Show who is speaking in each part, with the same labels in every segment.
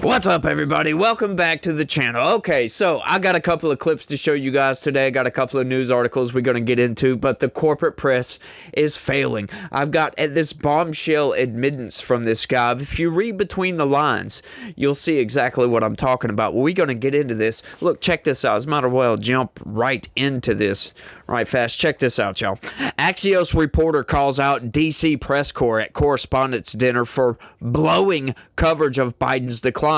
Speaker 1: What's up, everybody? Welcome back to the channel. Okay, so I got a couple of clips to show you guys today. I got a couple of news articles we're going to get into, but the corporate press is failing. I've got this bombshell admittance from this guy. If you read between the lines, you'll see exactly what I'm talking about. Well, we're going to get into this. Look, check this out. I might as well jump right into this right fast. Check this out, y'all. Axios reporter calls out D.C. press corps at correspondents' dinner for blowing coverage of Biden's decline.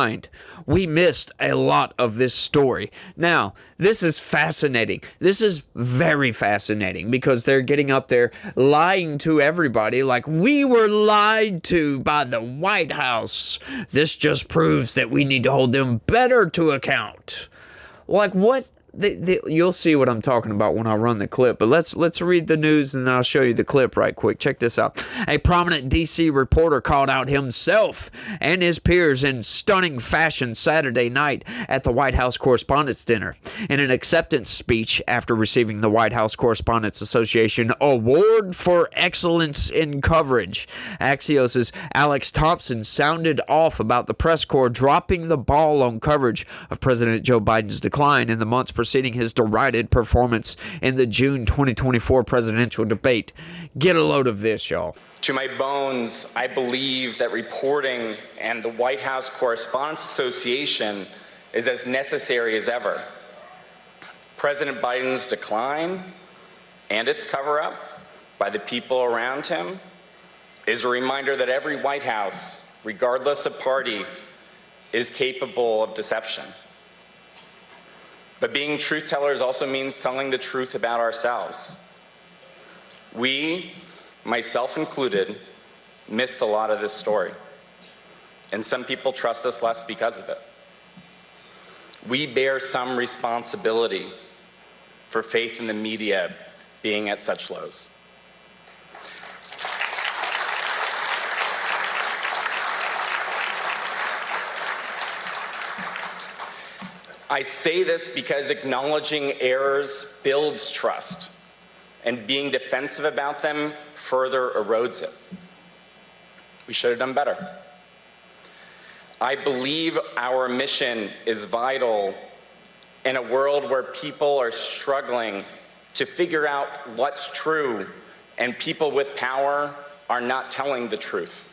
Speaker 1: We missed a lot of this story. Now, this is fascinating. This is very fascinating because they're getting up there lying to everybody like we were lied to by the White House. This just proves that we need to hold them better to account. Like what? You'll see what I'm talking about when I run the clip, but let's read the news and I'll show you the clip right quick. Check this out. A prominent D.C. reporter called out himself and his peers in stunning fashion Saturday night at the White House Correspondents' Dinner. In an acceptance speech after receiving the White House Correspondents Association Award for Excellence in Coverage, Axios' Alex Thompson sounded off about the press corps dropping the ball on coverage of President Joe Biden's decline in the months preceding his derided performance in the June 2024 presidential debate. Get a load of this, y'all.
Speaker 2: To my bones, I believe that reporting and the White House Correspondents Association is as necessary as ever. President Biden's decline and its cover-up by the people around him is a reminder that every White House, regardless of party, is capable of deception. But being truth tellers also means telling the truth about ourselves. We, myself included, missed a lot of this story. And some people trust us less because of it. We bear some responsibility for faith in the media being at such lows. I say this because acknowledging errors builds trust, and being defensive about them further erodes it. We should have done better. I believe our mission is vital in a world where people are struggling to figure out what's true, and people with power are not telling the truth.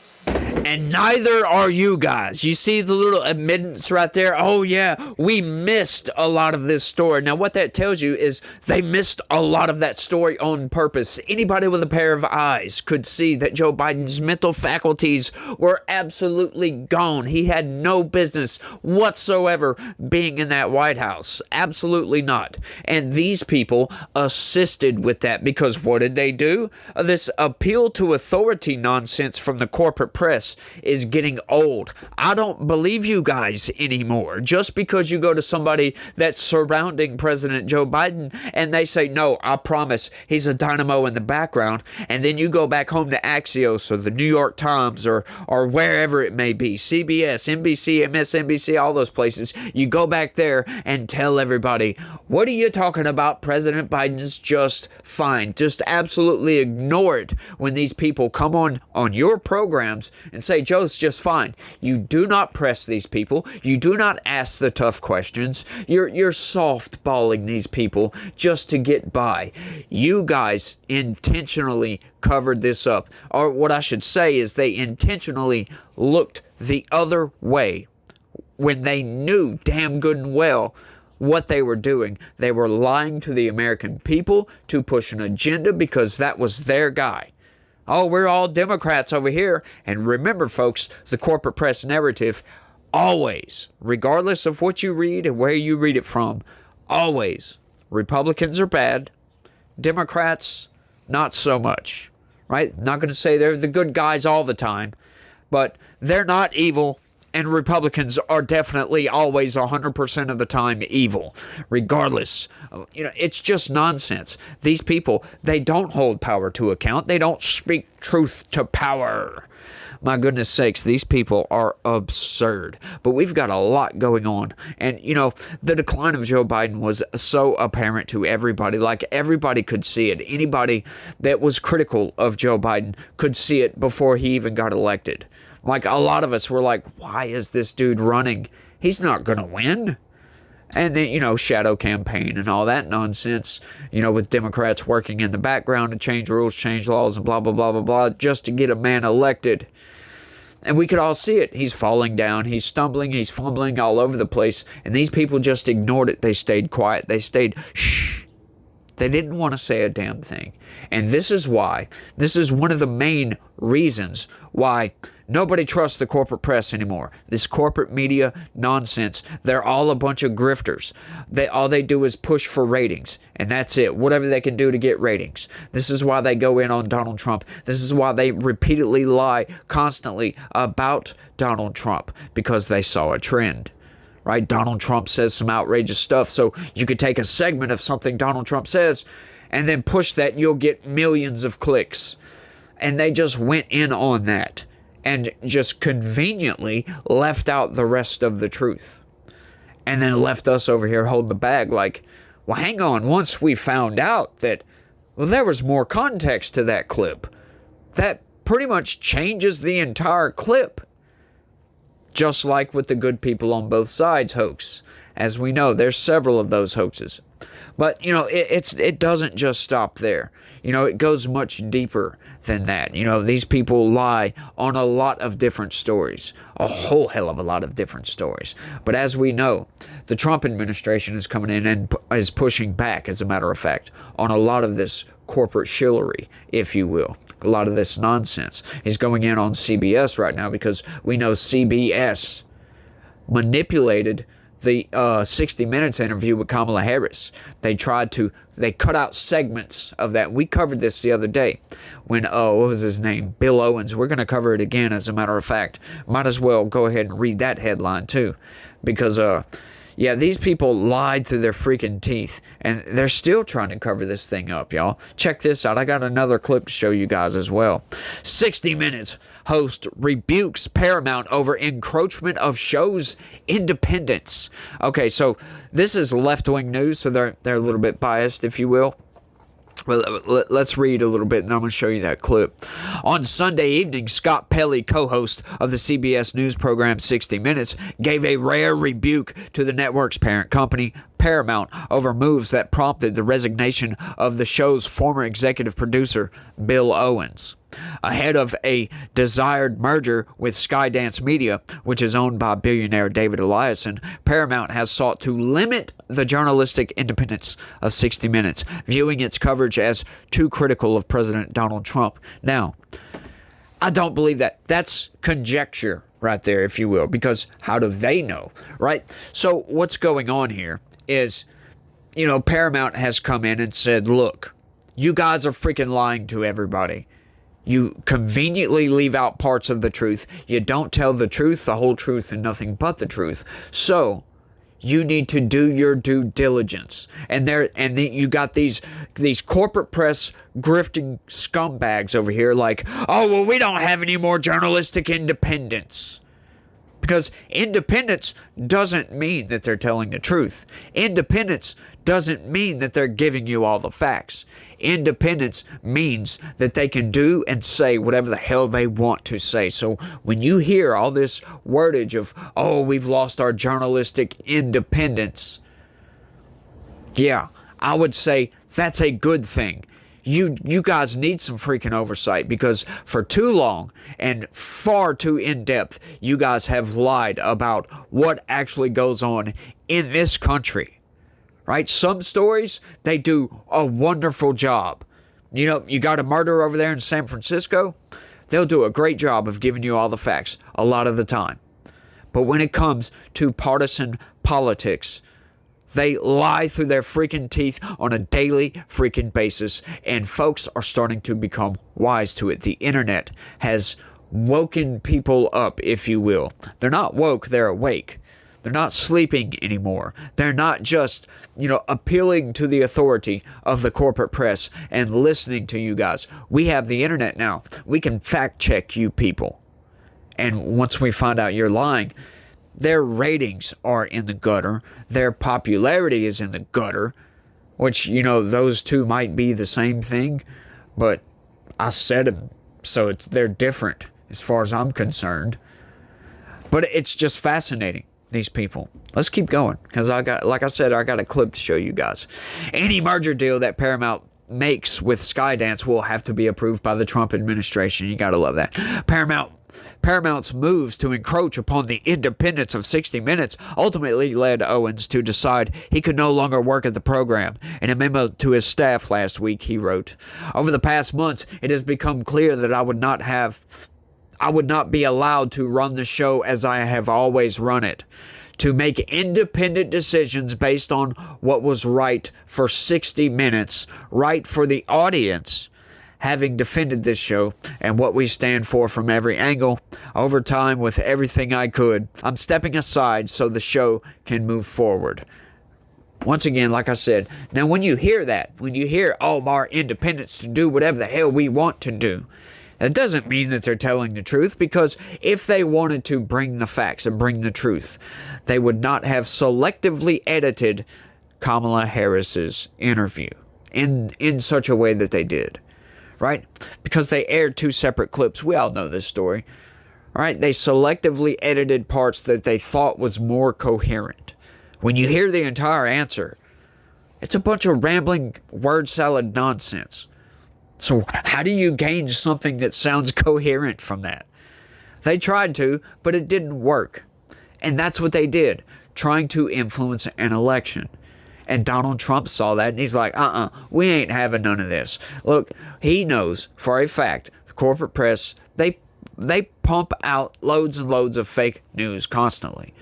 Speaker 1: And neither are you guys. You see the little admittance right there? Oh yeah, we missed a lot of this story. Now what that tells you is they missed a lot of that story on purpose. Anybody with a pair of eyes could see that Joe Biden's mental faculties were absolutely gone. He had no business whatsoever being in that White House. Absolutely not. And these people assisted with that because what did they do? This appeal to authority nonsense from the corporate press is getting old. I don't believe you guys anymore. Just because you go to somebody that's surrounding President Joe Biden and they say, no, I promise he's a dynamo in the background, and then you go back home to Axios or the New York Times or wherever it may be, CBS, NBC, MSNBC, all those places, you go back there and tell everybody, what are you talking about? President Biden's just fine. Just absolutely ignore it when these people come on your programs and say Joe's just fine. You do not press these people. You do not ask the tough questions. You're softballing these people just to get by. You guys intentionally covered this up. Or what I should say is they intentionally looked the other way when they knew damn good and well what they were doing. They were lying to the American people to push an agenda because that was their guy. Oh, we're all Democrats over here. And remember, folks, the corporate press narrative always, regardless of what you read and where you read it from, always, Republicans are bad, Democrats, not so much, right? Not going to say they're the good guys all the time, but they're not evil. And Republicans are definitely always 100% of the time evil, regardless. It's just nonsense. These people, they don't hold power to account. They don't speak truth to power. My goodness sakes, these people are absurd. But we've got a lot going on. And, the decline of Joe Biden was so apparent to everybody. Like, everybody could see it. Anybody that was critical of Joe Biden could see it before he even got elected. Like, a lot of us were like, why is this dude running? He's not going to win. And then, shadow campaign and all that nonsense, with Democrats working in the background to change rules, change laws, and blah, blah, blah, blah, blah, just to get a man elected. And we could all see it. He's falling down. He's stumbling. He's fumbling all over the place. And these people just ignored it. They stayed quiet. They stayed shh. They didn't want to say a damn thing. And this is why. This is one of the main reasons why nobody trusts the corporate press anymore. This corporate media nonsense. They're all a bunch of grifters. All they do is push for ratings. And that's it. Whatever they can do to get ratings. This is why they go in on Donald Trump. This is why they repeatedly lie constantly about Donald Trump. Because they saw a trend. Right? Donald Trump says some outrageous stuff. So you could take a segment of something Donald Trump says and then push that. You'll get millions of clicks. And they just went in on that. And just conveniently left out the rest of the truth. And then left us over here holding the bag like, well, hang on. Once we found out that, well, there was more context to that clip. That pretty much changes the entire clip. Just like with the good people on both sides hoax. As we know, there's several of those hoaxes. But, it doesn't just stop there. It goes much deeper than that. These people lie on a lot of different stories. A whole hell of a lot of different stories. But as we know, the Trump administration is coming in and is pushing back, as a matter of fact, on a lot of this corporate shillery, if you will. A lot of this nonsense. He's going in on CBS right now because we know CBS manipulated the 60 Minutes interview with Kamala Harris. They cut out segments of that. We covered this the other day when, what was his name? Bill Owens. We're going to cover it again, as a matter of fact. Might as well go ahead and read that headline too. Because, these people lied through their freaking teeth. And they're still trying to cover this thing up, y'all. Check this out. I got another clip to show you guys as well. 60 Minutes host rebukes Paramount over encroachment of show's independence. Okay, so this is left-wing news, so they're a little bit biased, if you will. Well, let's read a little bit, and I'm going to show you that clip. On Sunday evening, Scott Pelley, co-host of the CBS News program 60 Minutes, gave a rare rebuke to the network's parent company, Paramount, over moves that prompted the resignation of the show's former executive producer, Bill Owens. Ahead of a desired merger with Skydance Media, which is owned by billionaire David Eliason, Paramount has sought to limit the journalistic independence of 60 Minutes, viewing its coverage as too critical of President Donald Trump. Now, I don't believe that. That's conjecture right there, if you will, because how do they know, right? So what's going on here is, Paramount has come in and said, look, you guys are freaking lying to everybody. You conveniently leave out parts of the truth. You don't tell the truth, the whole truth, and nothing but the truth. So you need to do your due diligence. And you got these corporate press grifting scumbags over here like, oh, well, we don't have any more journalistic independence. Because independence doesn't mean that they're telling the truth. Independence doesn't mean that they're giving you all the facts. Independence means that they can do and say whatever the hell they want to say. So when you hear all this wordage of, oh, we've lost our journalistic independence, yeah, I would say that's a good thing. You guys need some freaking oversight, because for too long and far too in-depth, you guys have lied about what actually goes on in this country, right? Some stories, they do a wonderful job. You got a murder over there in San Francisco, they'll do a great job of giving you all the facts a lot of the time. But when it comes to partisan politics, they lie through their freaking teeth on a daily freaking basis, and folks are starting to become wise to it. The internet has woken people up, if you will. They're not woke, they're awake. They're not sleeping anymore. They're not just, appealing to the authority of the corporate press and listening to you guys. We have the internet now. We can fact check you people. And once we find out you're lying, their ratings are in the gutter. Their popularity is in the gutter, which, those two might be the same thing, but I said them, so they're different, as far as I'm concerned. But it's just fascinating, these people. Let's keep going, because like I said, I got a clip to show you guys. Any merger deal that Paramount makes with Skydance will have to be approved by the Trump administration. You gotta love that. Paramount's moves to encroach upon the independence of 60 Minutes ultimately led Owens to decide he could no longer work at the program. In a memo to his staff last week, he wrote, "Over the past months, it has become clear that I would not be allowed to run the show as I have always run it, to make independent decisions based on what was right for 60 Minutes, right for the audience. Having defended this show and what we stand for from every angle, over time with everything I could, I'm stepping aside so the show can move forward." Once again, like I said, now when you hear that, when you hear all our independence to do whatever the hell we want to do, that doesn't mean that they're telling the truth, because if they wanted to bring the facts and bring the truth, they would not have selectively edited Kamala Harris's interview in such a way that they did. Right? Because they aired two separate clips. We all know this story. Right? They selectively edited parts that they thought was more coherent. When you hear the entire answer, it's a bunch of rambling word salad nonsense. So how do you gain something that sounds coherent from that? They tried to, but it didn't work. And that's what they did, trying to influence an election. And Donald Trump saw that, and he's like, we ain't having none of this. Look, he knows for a fact, the corporate press, they pump out loads and loads of fake news constantly.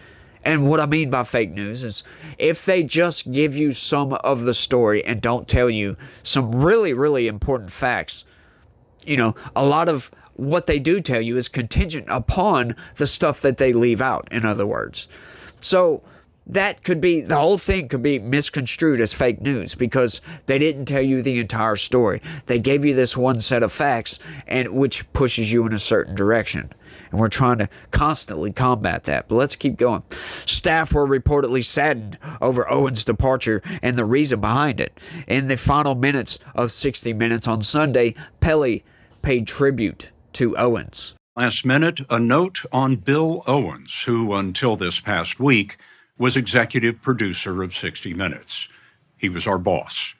Speaker 1: And what I mean by fake news is if they just give you some of the story and don't tell you some really, really important facts, a lot of what they do tell you is contingent upon the stuff that they leave out, in other words. So that could be, the whole thing could be misconstrued as fake news because they didn't tell you the entire story. They gave you this one set of facts, and which pushes you in a certain direction. And we're trying to constantly combat that. But let's keep going. Staff were reportedly saddened over Owens' departure and the reason behind it. In the final minutes of 60 Minutes on Sunday, Pelley paid tribute to Owens.
Speaker 3: Last minute, a note on Bill Owens, who until this past week was executive producer of 60 Minutes. He was our boss.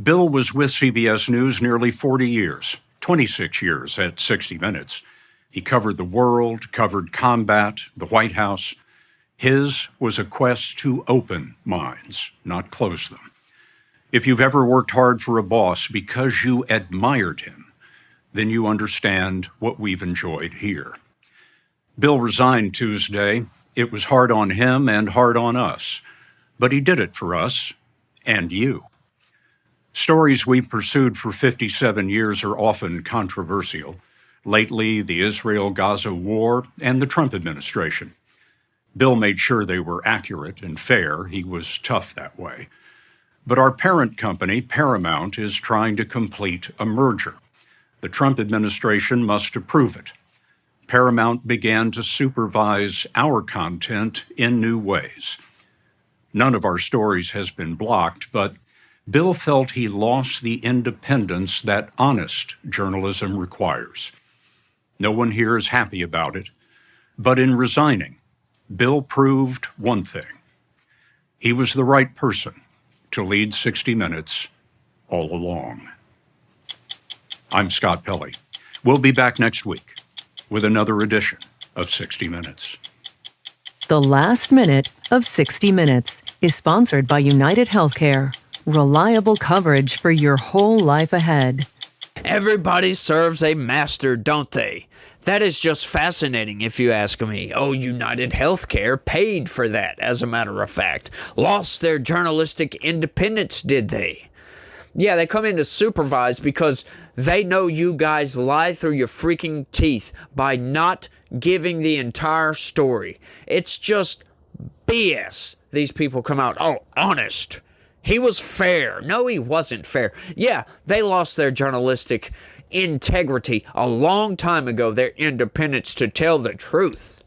Speaker 3: Bill was with CBS News nearly 40 years, 26 years at 60 Minutes. He covered the world, covered combat, the White House. His was a quest to open minds, not close them. If you've ever worked hard for a boss because you admired him, then you understand what we've enjoyed here. Bill resigned Tuesday. It was hard on him and hard on us, but he did it for us and you. Stories we pursued for 57 years are often controversial. Lately, the Israel-Gaza war and the Trump administration. Bill made sure they were accurate and fair. He was tough that way. But our parent company, Paramount, is trying to complete a merger. The Trump administration must approve it. Paramount began to supervise our content in new ways. None of our stories has been blocked, but Bill felt he lost the independence that honest journalism requires. No one here is happy about it, but in resigning, Bill proved one thing. He was the right person to lead 60 Minutes all along. I'm Scott Pelley. We'll be back next week with another edition of 60 Minutes.
Speaker 4: The last minute of 60 Minutes is sponsored by United Healthcare. Reliable coverage for your whole life ahead.
Speaker 1: Everybody serves a master, don't they? That is just fascinating if you ask me. Oh, United Healthcare paid for that, as a matter of fact. Lost their journalistic independence, did they? Yeah, they come in to supervise because they know you guys lie through your freaking teeth by not giving the entire story. It's just BS. These people come out, oh, honest. He was fair. No, he wasn't fair. Yeah, they lost their journalistic integrity a long time ago, their independence to tell the truth.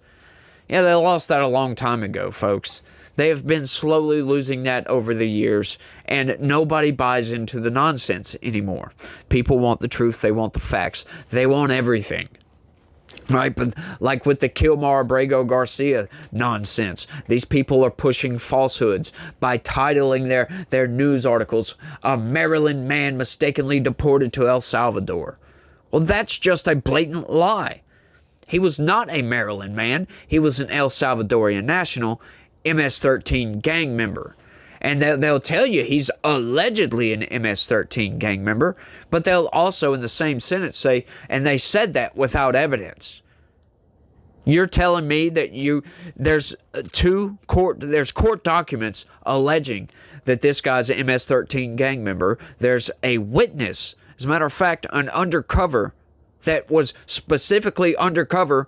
Speaker 1: Yeah, they lost that a long time ago, folks. They have been slowly losing that over the years, and nobody buys into the nonsense anymore. People want the truth. They want the facts. They want everything. Right, but like with the Kilmar Abrego Garcia nonsense, these people are pushing falsehoods by titling their news articles, "A Maryland Man Mistakenly Deported to El Salvador." Well, that's just a blatant lie. He was not a Maryland man. He was an El Salvadorian national, MS-13 gang member. And they'll tell you he's allegedly an MS-13 gang member, but they'll also in the same sentence say, and they said that without evidence. You're telling me that there's court documents alleging that this guy's an MS-13 gang member. There's a witness, as a matter of fact, an undercover that was specifically undercover,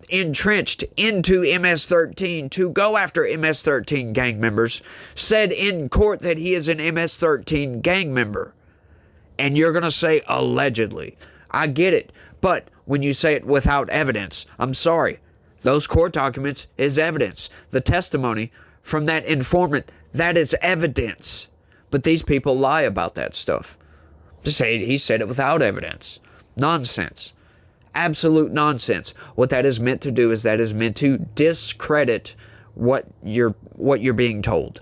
Speaker 1: entrenched into MS-13 to go after MS-13 gang members, said in court that he is an MS-13 gang member. And you're going to say allegedly. I get it. But when you say it without evidence, I'm sorry. Those court documents is evidence. The testimony from that informant, that is evidence. But these people lie about that stuff. Just say he said it without evidence. Nonsense. Absolute nonsense. What that is meant to do is that is meant to discredit what you're being told.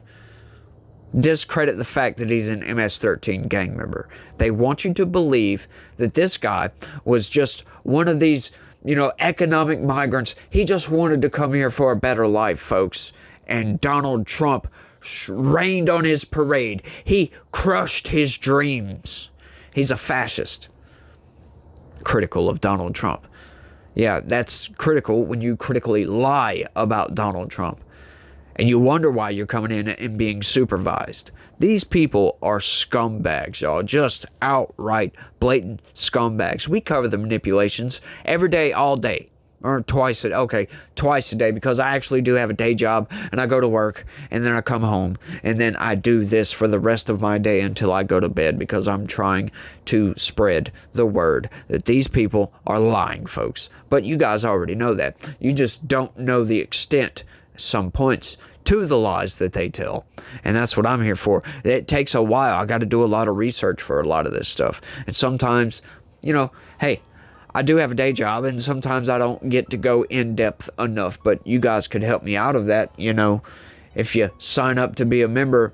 Speaker 1: Discredit the fact that he's an MS-13 gang member. They want you to believe that this guy was just one of these, economic migrants. He just wanted to come here for a better life, folks. And Donald Trump rained on his parade. He crushed his dreams. He's a fascist. Critical of Donald Trump. Yeah, that's critical when you critically lie about Donald Trump. And you wonder why you're coming in and being supervised. These people are scumbags, y'all. Just outright blatant scumbags. We cover the manipulations every day, all day. Or twice a day, because I actually do have a day job, and I go to work, and then I come home, and then I do this for the rest of my day until I go to bed, because I'm trying to spread the word that these people are lying, folks. But you guys already know that. You just don't know the extent, at some points, to the lies that they tell. And that's what I'm here for. It takes a while. I got to do a lot of research for a lot of this stuff. And sometimes, hey, I do have a day job, and sometimes I don't get to go in depth enough, but you guys could help me out of that, if you sign up to be a member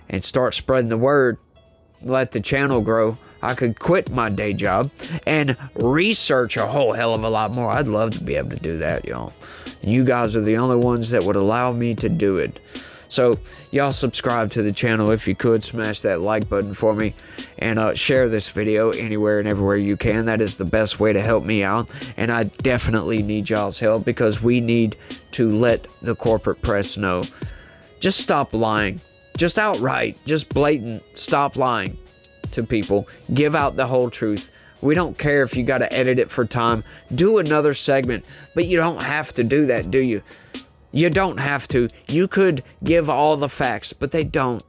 Speaker 1: and start spreading the word, let the channel grow. I could quit my day job and research a whole hell of a lot more. I'd love to be able to do that, y'all. You guys are the only ones that would allow me to do it. So, y'all subscribe to the channel if you could. Smash that like button for me. And share this video anywhere and everywhere you can. That is the best way to help me out. And I definitely need y'all's help, because we need to let the corporate press know. Just stop lying. Just outright, just blatant, stop lying to people. Give out the whole truth. We don't care if you got to edit it for time. Do another segment. But you don't have to do that, do you? You don't have to. You could give all the facts, but they don't.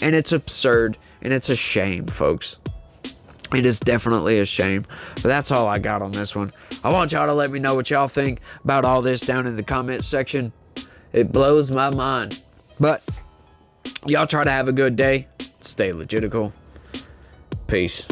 Speaker 1: And it's absurd, and it's a shame, folks. It is definitely a shame. But that's all I got on this one. I want y'all to let me know what y'all think about all this down in the comments section. It blows my mind. But y'all try to have a good day. Stay legitical. Peace.